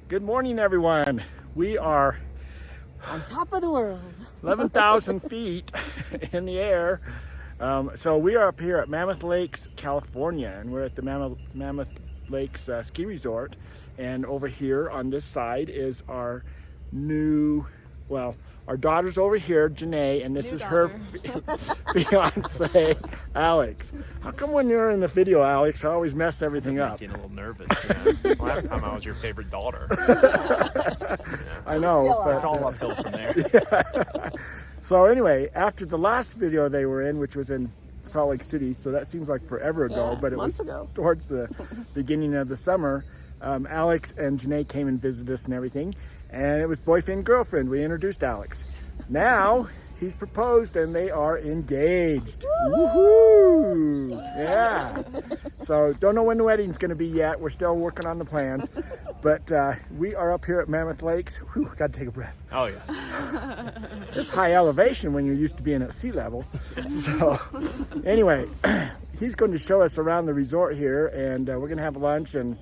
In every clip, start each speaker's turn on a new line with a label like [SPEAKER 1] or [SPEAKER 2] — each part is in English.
[SPEAKER 1] Good morning, everyone. We are
[SPEAKER 2] on top of the world,
[SPEAKER 1] 11,000 feet in the air. So we are up here at Mammoth Lakes, California, and we're at the Mammoth Lakes Ski Resort. And over here on this side is our our daughter's over here, Janae, and this is her fiance, Alex. How come when you're in the video, Alex, I always mess everything up?
[SPEAKER 3] I'm getting a little nervous. Last time I was your favorite daughter.
[SPEAKER 1] I know, but
[SPEAKER 3] it's all uphill from there.
[SPEAKER 1] Yeah. So anyway, after the last video they were in, which was in Salt Lake City, so that seems like forever ago, but it was towards the beginning of the summer, Alex and Janae came and visited us and everything. And it was boyfriend, girlfriend. We introduced Alex. Now he's proposed and they are engaged. Woohoo! Yeah. So don't know when the wedding's going to be yet. We're still working on the plans. But we are up here at Mammoth Lakes. Whew, got to take a breath.
[SPEAKER 3] Oh yeah.
[SPEAKER 1] It's high elevation when you're used to being at sea level. So anyway, he's going to show us around the resort here, and we're going to have lunch, and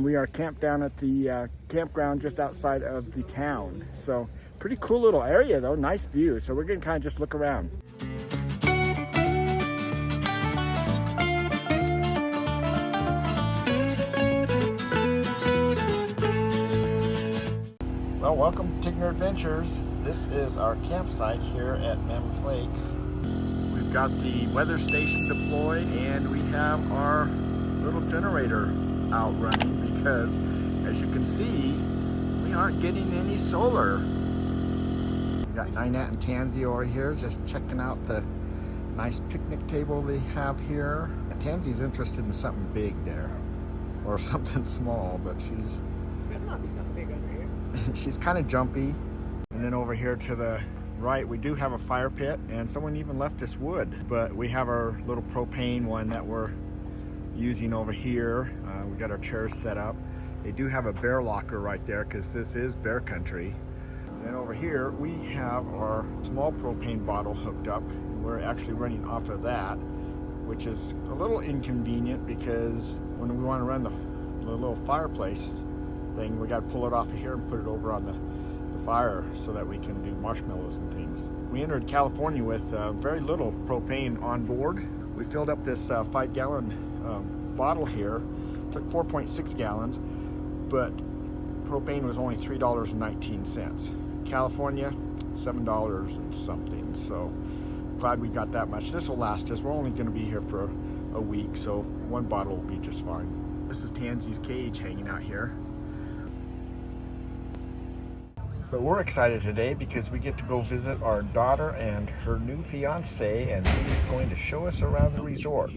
[SPEAKER 1] we are camped down at the campground just outside of the town. So pretty cool little area though, nice view. So we're gonna kind of just look around. Well, welcome to Tigner Adventures. This is our campsite here at Mammoth Lakes. We've got the weather station deployed, and we have our little generator out running because, as you can see, we aren't getting any solar. We got Ninette and Tansy over here just checking out the nice picnic table they have here. Tansy's interested in something big there, or something small, but she's
[SPEAKER 2] better not be something big over here.
[SPEAKER 1] she's kind of jumpy. And then over here to the right, we do have a fire pit, and someone even left us wood, but we have our little propane one that we're using over here. We got our chairs set up. They do have a bear locker right there because this is bear country. And then over here we have our small propane bottle hooked up. We're actually running off of that, which is a little inconvenient because when we want to run the little fireplace thing, we got to pull it off of here and put it over on the fire so that we can do marshmallows and things. We entered California with very little propane on board. We filled up this 5-gallon bottle here, took 4.6 gallons, but propane was only $3.19. California, $7 and something. So glad we got that much. This will last us. We're only going to be here for a week, so one bottle will be just fine. This is Tansy's cage hanging out here. But we're excited today because we get to go visit our daughter and her new fiance, and he's going to show us around the resort.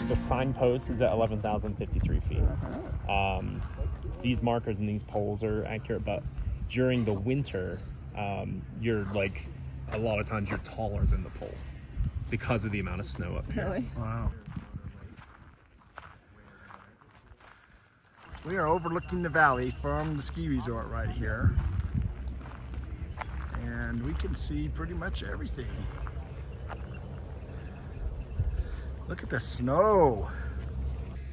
[SPEAKER 3] The signpost is at 11,053 feet. These markers and these poles are accurate, but during the winter, you're like, a lot of times you're taller than the pole because of the amount of snow up here.
[SPEAKER 2] Really?
[SPEAKER 1] Wow. We are overlooking the valley from the ski resort right here. And we can see pretty much everything. Look at the snow.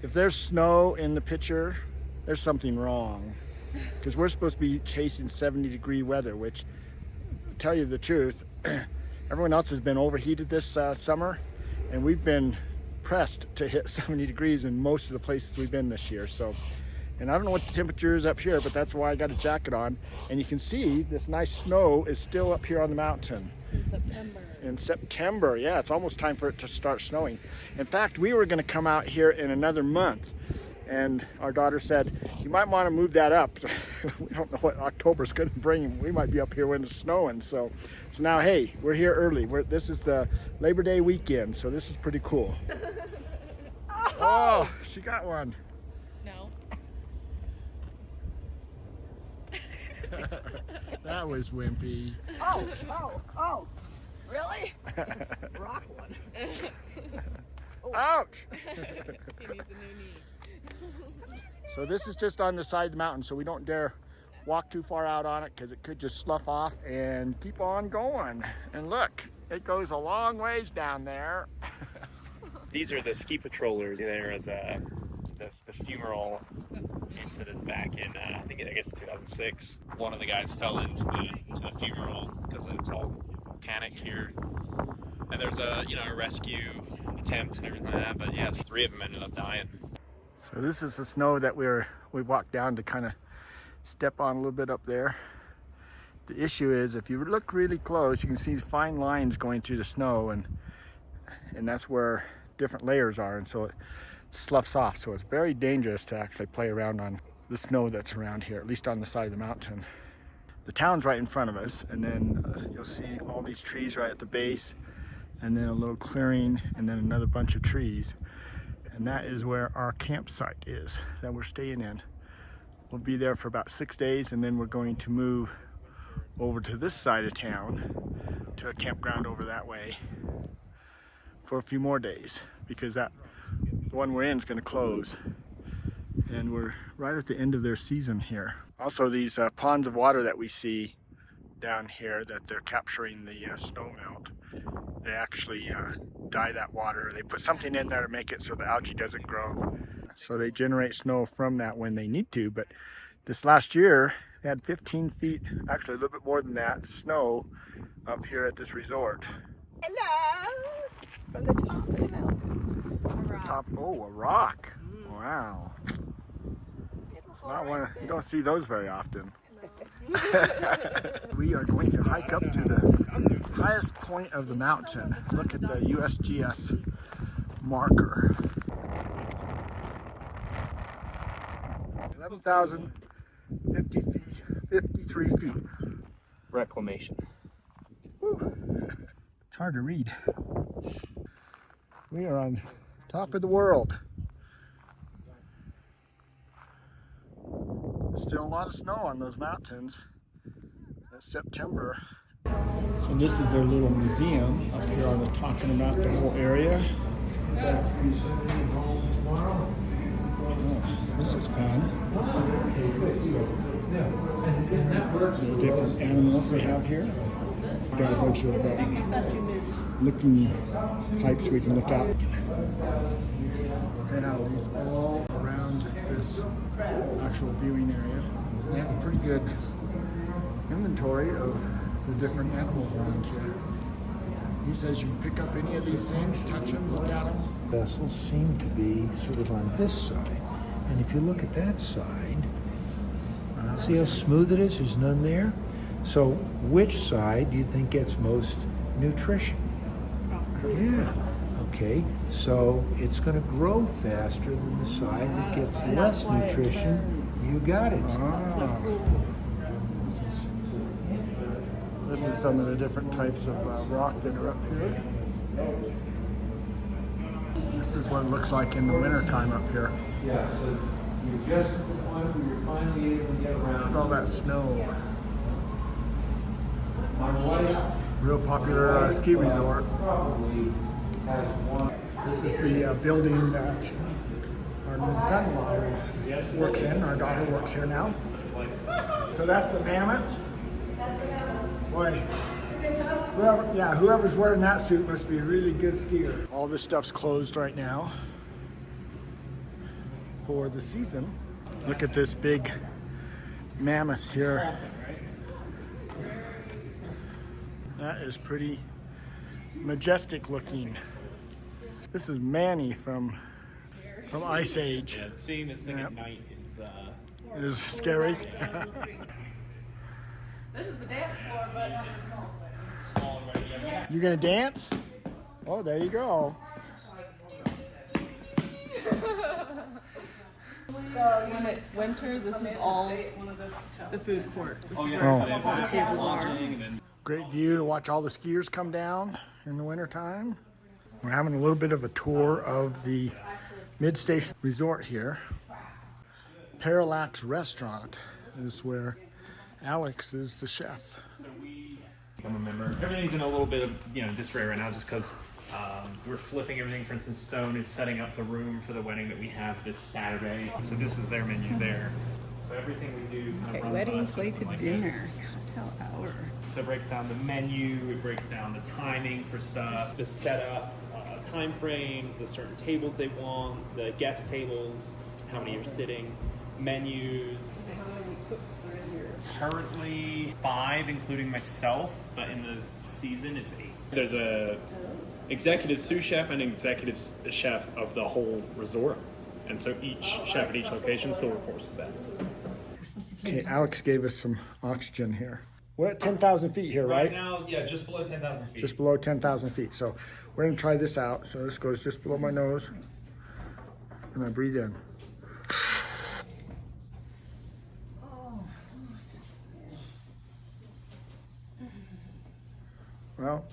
[SPEAKER 1] If there's snow in the picture, there's something wrong. Because we're supposed to be chasing 70-degree weather, which, to tell you the truth, everyone else has been overheated this summer, and we've been pressed to hit 70 degrees in most of the places we've been this year. So, and I don't know what the temperature is up here, but that's why I got a jacket on. And you can see this nice snow is still up here on the mountain. In September, yeah, it's almost time for it to start snowing. In fact, we were going to come out here in another month and our daughter said, you might want to move that up. We don't know what October's going to bring. We might be up here when it's snowing. So now, hey, we're here early. This is the Labor Day weekend, so this is pretty cool. Oh, she got one.
[SPEAKER 4] No.
[SPEAKER 1] That was wimpy.
[SPEAKER 2] Oh, really? Rock one.
[SPEAKER 1] Ouch!
[SPEAKER 4] He needs a new knee.
[SPEAKER 1] So this is just on the side of the mountain, so we don't dare walk too far out on it because it could just slough off and keep on going. And look, it goes a long ways down there.
[SPEAKER 3] These are the ski patrollers. There was the funeral incident back in I guess 2006. One of the guys fell into the funeral because it's all volcanic here, and there's a rescue attempt and everything like that. But yeah, 3 of them ended up dying.
[SPEAKER 1] So this is the snow that we walked down to kind of step on a little bit up there. The issue is if you look really close, you can see fine lines going through the snow, and that's where different layers are, and so it sloughs off. So it's very dangerous to actually play around on the snow that's around here, at least on the side of the mountain. The town's right in front of us, and then you'll see all these trees right at the base, and then a little clearing, and then another bunch of trees. And that is where our campsite is that we're staying in. We'll be there for about 6 days, and then we're going to move over to this side of town to a campground over that way for a few more days, because the one we're in is going to close, and we're right at the end of their season here. Also, these ponds of water that we see down here that they're capturing the snow melt, they actually dye that water. They put something in there to make it so the algae doesn't grow. So they generate snow from that when they need to. But this last year, they had 15 feet, actually a little bit more than that, snow up here at this resort.
[SPEAKER 2] Hello! From the top of the mountain.
[SPEAKER 1] A rock. Wow. It's not one, you don't see those very often. We are going to hike up to the highest point of the mountain. Look at the USGS marker. 11,053 feet.
[SPEAKER 3] Reclamation.
[SPEAKER 1] Woo. It's hard to read. We are on top of the world. Still a lot of snow on those mountains. It's September. So this is their little museum up here on the talking about the whole area. Oh, this is fun. The different animals they have here. Got a bunch of looking pipes we can look out. They have these all around this actual viewing area. They have a pretty good inventory of the different animals around here. He says you can pick up any of these things, touch them, look at them.
[SPEAKER 5] Vessels seem to be sort of on this side. And if you look at that side, see how smooth it is? There's none there. So which side do you think gets most nutrition? Yeah. Okay, so it's going to grow faster than the side that gets less nutrition. You got it.
[SPEAKER 1] This is some of the different types of rock that are up here. This is what it looks like in the wintertime up here.
[SPEAKER 5] Yeah, so you're just at the point where you're finally able to get around.
[SPEAKER 1] Look at all that snow.
[SPEAKER 5] My wife
[SPEAKER 1] Real popular ski resort.
[SPEAKER 5] probably has one.
[SPEAKER 1] This is the building that our new son-in-law works in. Our daughter works here now. So that's the Mammoth. Boy, whoever's wearing that suit must be a really good skier. All this stuff's closed right now for the season. Look at this big mammoth here. That is pretty majestic looking. This is Manny from Ice Age.
[SPEAKER 3] Yeah, seeing this thing at night is
[SPEAKER 1] It is scary.
[SPEAKER 4] This is the dance floor, but
[SPEAKER 3] small right here.
[SPEAKER 1] You gonna dance? Oh, there you go.
[SPEAKER 4] When it's winter, this is all the food court. This is where
[SPEAKER 1] Oh.
[SPEAKER 4] some of our tables are.
[SPEAKER 1] Great view to watch all the skiers come down in the wintertime. We're having a little bit of a tour of the mid-station resort here. Parallax Restaurant is where Alex is the chef.
[SPEAKER 3] Become a member. Everything's in a little bit of disarray right now, just because we're flipping everything. For instance, Stone is setting up the room for the wedding that we have this Saturday. So this is their menu there. So everything we do kind of runs
[SPEAKER 2] Wedding,
[SPEAKER 3] on a
[SPEAKER 2] slate
[SPEAKER 3] system
[SPEAKER 2] to
[SPEAKER 3] like
[SPEAKER 2] dinner,
[SPEAKER 3] this.
[SPEAKER 2] cocktail hour.
[SPEAKER 3] So it breaks down the menu, it breaks down the timing for stuff, the setup, time frames, the certain tables they want, the guest tables, how many are sitting, menus. Currently 5, including myself, but in the season it's 8. There's a executive sous chef and an executive chef of the whole resort, and so each chef at each location still reports to them.
[SPEAKER 1] Okay, Alex gave us some oxygen here. We're at 10,000 feet here, right?
[SPEAKER 3] Right now, yeah, just below 10,000 feet.
[SPEAKER 1] Just below 10,000 feet. So we're gonna try this out. So this goes just below my nose. And I breathe in. Well,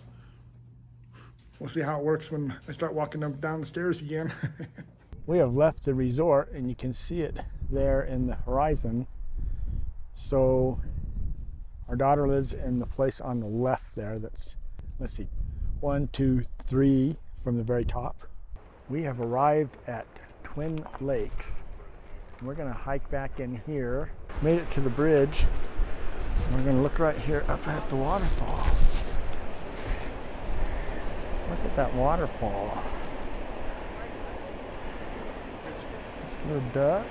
[SPEAKER 1] we'll see how it works when I start walking up down the stairs again. We have left the resort and you can see it there in the horizon. So our daughter lives in the place on the left there. That's, let's see, 1, 2, 3 from the very top. We have arrived at Twin Lakes. We're gonna hike back in here. Made it to the bridge. We're gonna look right here up at the waterfall. Look at that waterfall. This little duck.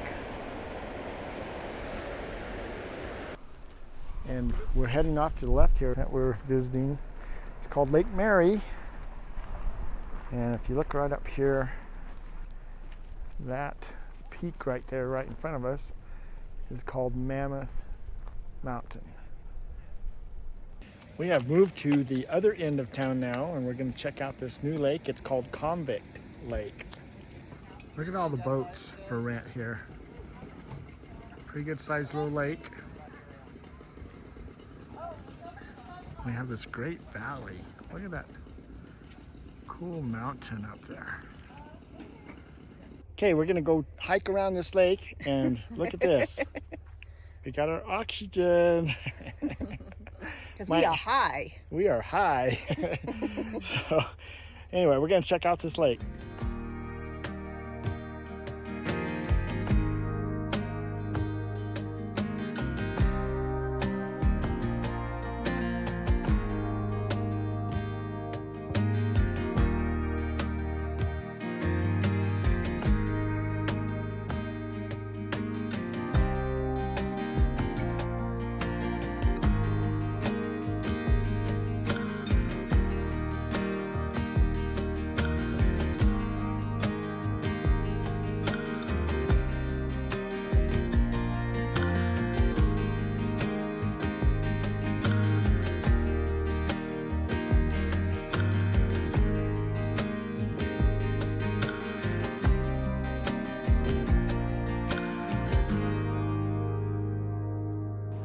[SPEAKER 1] And we're heading off to the left here that we're visiting. It's called Lake Mary. And if you look right up here, that peak right there, right in front of us, is called Mammoth Mountain. We have moved to the other end of town now, and we're going to check out this new lake. It's called Convict Lake. Look at all the boats for rent here. Pretty good sized little lake. We have this great valley. Look at that cool mountain up there. Okay, we're gonna go hike around this lake and look at this. We got our oxygen.
[SPEAKER 2] Because we are high.
[SPEAKER 1] We are high. So anyway, we're gonna check out this lake.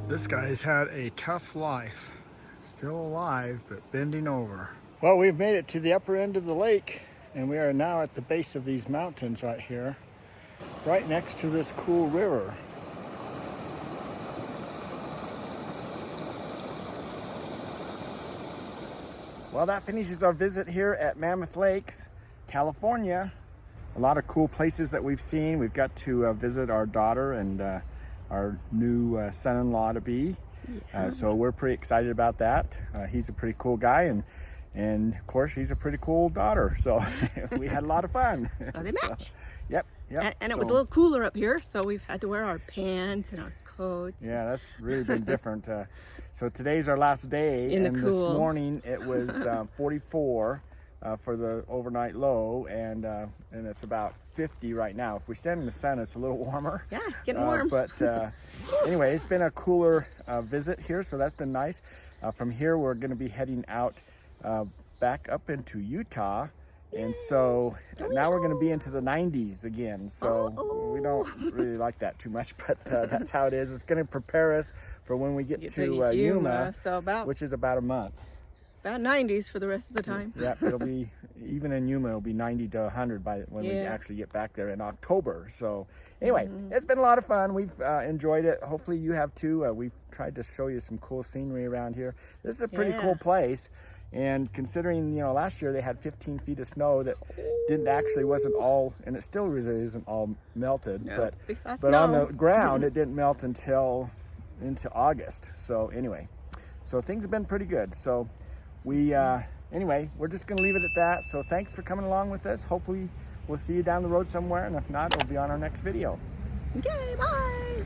[SPEAKER 1] This guy's had a tough life. Still alive, but bending over. Well, we've made it to the upper end of the lake, and we are now at the base of these mountains right here, right next to this cool river. Well, that finishes our visit here at Mammoth Lakes, California. A lot of cool places that we've seen. We've got to visit our daughter and our new son-in-law to be. So we're pretty excited about that. He's a pretty cool guy, and of course she's a pretty cool daughter. So we had a lot of fun.
[SPEAKER 2] So they match.
[SPEAKER 1] Yep.
[SPEAKER 2] And it was a little cooler up here, so we've had to wear our pants and our coats.
[SPEAKER 1] Yeah, that's really been different. So today's our last day,
[SPEAKER 2] In the
[SPEAKER 1] and
[SPEAKER 2] cool.
[SPEAKER 1] this morning it was 44 for the overnight low, and it's about 50 right now. If we stand in the sun, it's a little warmer.
[SPEAKER 2] Yeah, it's getting warm.
[SPEAKER 1] But anyway, it's been a cooler visit here, so that's been nice. From here, we're going to be heading out back up into Utah. And so now we're going to be into the 90s again. So we we don't really like that too much, but that's how it is. It's going to prepare us for when we get to Yuma,
[SPEAKER 2] so about
[SPEAKER 1] which is about a month.
[SPEAKER 2] 90s for the rest of the time.
[SPEAKER 1] Yep, it'll be, even in Yuma, it'll be 90 to 100 by when we actually get back there in October. So anyway, it's been a lot of fun. We've enjoyed it. Hopefully you have too. We've tried to show you some cool scenery around here. This is a pretty cool place. And considering, you know, last year they had 15 feet of snow that wasn't all, and it still really isn't all melted, but on the ground it didn't melt until into August. So anyway, so things have been pretty good. So we, anyway, we're just going to leave it at that. So thanks for coming along with us. Hopefully we'll see you down the road somewhere, and if not, it'll be on our next video.
[SPEAKER 2] Okay, bye.